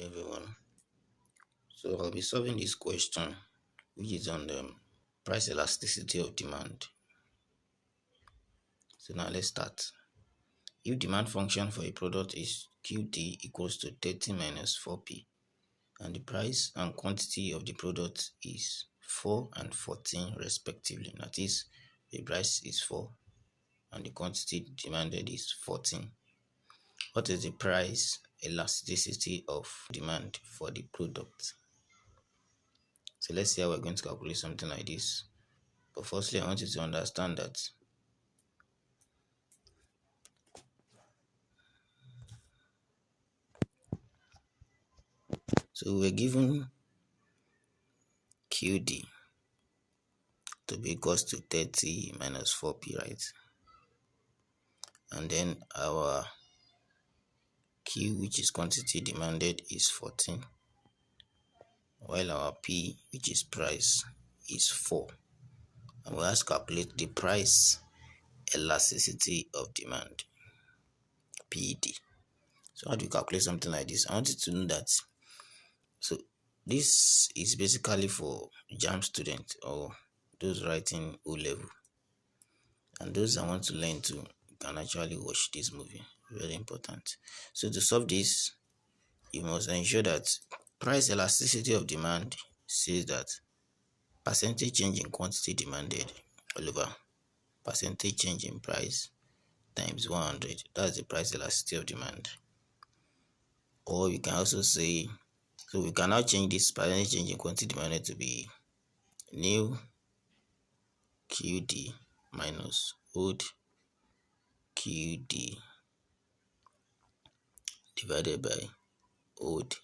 everyone. So I'll be solving this question, which is on the price elasticity of demand. So now let's start. If demand function for a product is QD equals to 30 minus 4P, and the price and quantity of the product is 4 and 14 respectively, that is, the price is 4 and the quantity demanded is 14. What is the price elasticity of demand for the product? So let's see how we're going to calculate something like this. But firstly, I want you to understand that so we're given QD to be equals to 30 minus 4P, right? And then our Q, which is quantity demanded, is 14, while our P, which is price, is 4. And we have to calculate the price elasticity of demand, PED. So how do we calculate something like this? I want you to know that. So this is basically for JAMB students or those writing O level, and those that want to learn to can actually watch this movie. Very important. So to solve this, you must ensure that price elasticity of demand says that percentage change in quantity demanded all over percentage change in price times 100. That's the price elasticity of demand. Or you can also say, so we can now change this percentage change in quantity demanded to be new QD minus old QD divided by old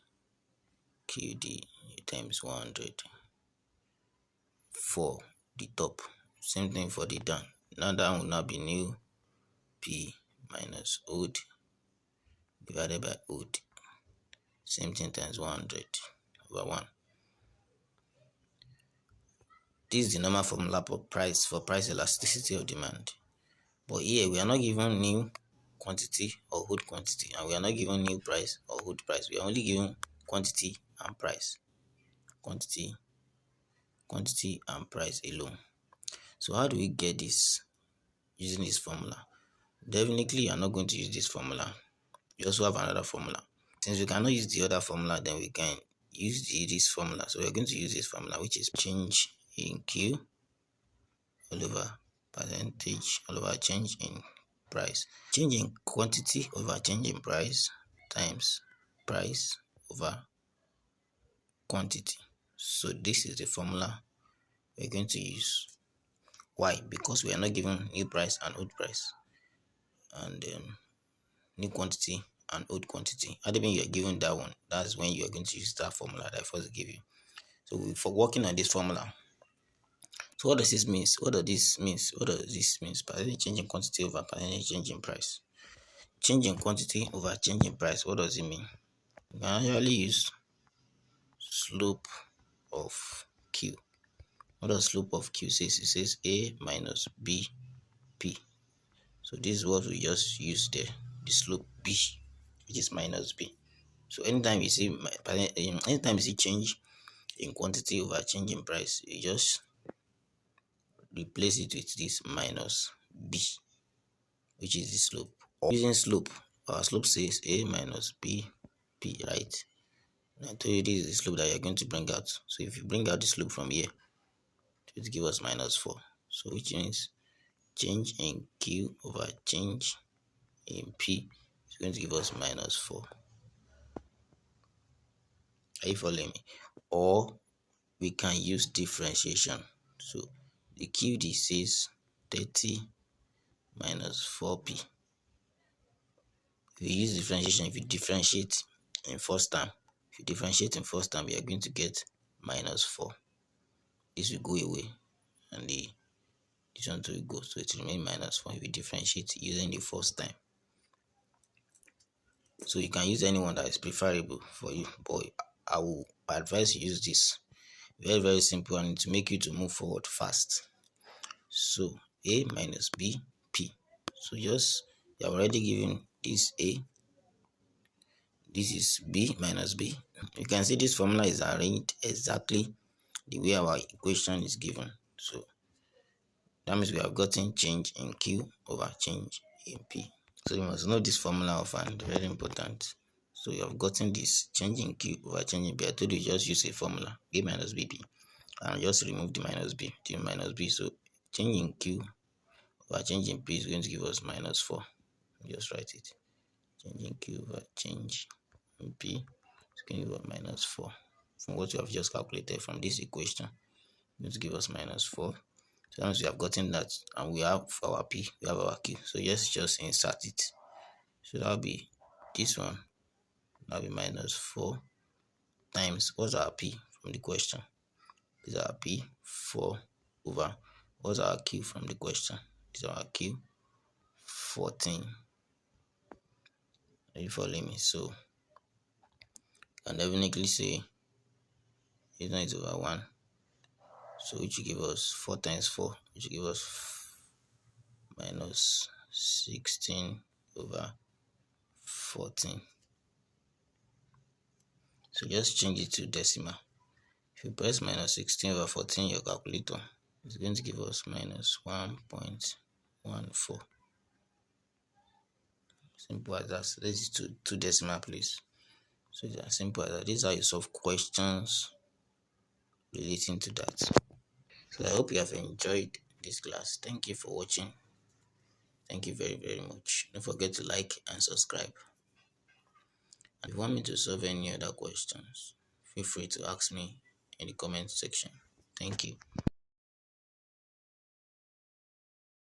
QD times 100 for the top. Same thing for the down. Now that will now be new P minus old divided by old. Same thing times 100 over 1. This is the normal formula for price elasticity of demand. But here we are not given new quantity or old quantity, and we are not given new price or old price. We are only given quantity and price. Quantity and price alone. So how do we get this using this formula? Definitely you are not going to use this formula. We also have another formula. Since we cannot use the other formula, then we can use this formula. So we're going to use this formula, which is change in Q all over percentage all over change in price. Change in quantity over change in price times price over quantity. So this is the formula we're going to use. Why? Because we are not given new price and old price, and new quantity and old quantity. Had when you are given that one, that's when you are going to use that formula that I first give you. So for working on this formula, so what does this mean? What does this mean? Percentage change in quantity over percentage change in price. Change in quantity over change in price. What does it mean? You can actually use slope of Q. What does slope of Q say? It says A minus B P. So this is what we just use there. The slope B, which is minus B. So anytime you see change in quantity over change in price, you just replace it with this minus B, which is the slope. Or using slope, our slope says A minus B P, right? And I told you this is the slope that you're going to bring out. So if you bring out the slope from here, it will give us minus 4. So which means change in Q over change in P is going to give us minus 4. Are you following me? Or we can use differentiation. So the QD says 30 minus 4P. If you use differentiation, if you differentiate in first term, we are going to get minus 4. This will go away, and this one will go, so it will remain minus 4 if you differentiate using the first time. So you can use anyone that is preferable for you, but I will advise you use this. Very, very simple, and to make you to move forward fast. So A minus B P. So just you have already given this A. This is B minus B. You can see this formula is arranged exactly the way our equation is given. So that means we have gotten change in Q over change in P. So you must know this formula offhand, very important. So you have gotten this change in Q over change in P. I told you just use a formula, A minus BP, and just remove the minus B, the minus B. So change in Q over change in P is going to give us minus 4. Just write it. Change in Q over change in P is going to give us minus 4. From what you have just calculated from this equation, it's going to give us minus 4. So once we have gotten that, and we have our P, we have our Q. So just insert it. So that'll be this one. That'll be minus 4 times what's our P from the question? This is our P, 4 over what's our Q from the question? This is our Q, 14. Are you following me? So you can definitely say it's not over 1. So which will give us 4 times 4, which will give us minus 16 over 14. So just change it to decimal. If you press minus 16 over 14 in your calculator, it's going to give us minus 1.14. Simple as that. So this is two decimal place. So it's as simple as that. This is how you solve questions relating to that. So I hope you have enjoyed this class. Thank you for watching. Thank you very, very much. Don't forget to like and subscribe. And if you want me to solve any other questions, feel free to ask me in the comment section. Thank you.